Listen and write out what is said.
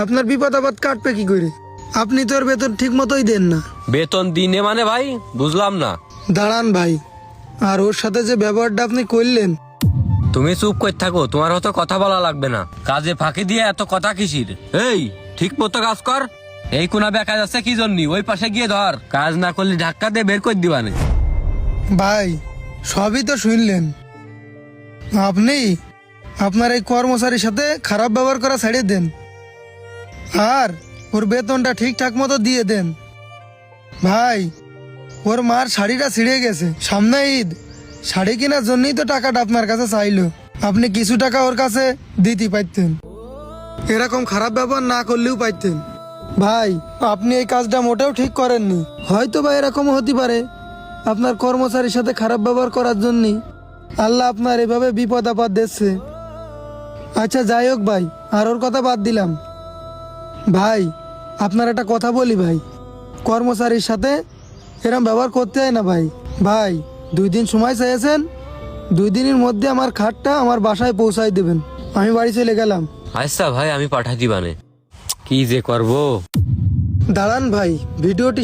আপনার বিপদ আপদ কাটবে কি করে? আপনি তো ওর বেতন ঠিক মতোই দেন না। বেতন দিনে মানে ভাই বুঝলাম না। দাঁড়ান ভাই, আর ওর সাথে যে ব্যবহারটা আপনি করলেন। তুমি চুপ করে থাকো, তোমার হয়তো কথা বলা লাগবে না। কাজে ফাঁকি দিয়ে এত কথা কিসির? এই ঠিক মতো কাজ কর। এই কোনা বেকার আছে কি জন্য? ওই পাশে গিয়ে ধর, কাজ না করলে ধাক্কা দিয়ে বের করে দিবানে। ভাই সবই তো শুনলেন, আপনি আপনার এই কর্মচারীর সাথে খারাপ ব্যবহার করা ছাড়িয়ে দেন, আর ওর বেতনটা ঠিকঠাক মতো দিয়ে দেন। ভাই ওর মার শাড়িটা ছিঁড়ে গেছে, সামনে ঈদ, শাড়ি কেনার জন্যই তো টাকাটা আপনার কাছে চাইলো। আপনি কিছু টাকা ওর কাছে দিতে পারতেন, এরকম খারাপ ব্যবহার না করলেও পারতেন। ভাই আপনি এই কাজটা মোটেও ঠিক করেননি। হয়তো বা এরকমও হতে পারে আপনার কর্মচারীর সাথে খারাপ ব্যবহার করার জন্যই আল্লাহ আপনার এভাবে বিপদ আপদ দিচ্ছে। আচ্ছা যাই হোক ভাই, আর ওর কথা বাদ দিলাম। ভাই আপনার একটা কথা বলি ভাই, কর্মচারীর সাথে এরকম ব্যবহার করতে হয় না ভাই। ভাই 2 দিন সময় চেয়েছেন, 2 দিনের মধ্যে আমার খাটটা আমার বাসায় পৌঁছাই দেবেন। আমি বাড়ি চলে গেলাম। আচ্ছা ভাই, আমি পাঠা দিবানে। কি যে করবো। দাঁড়ান ভাই, ভিডিওটি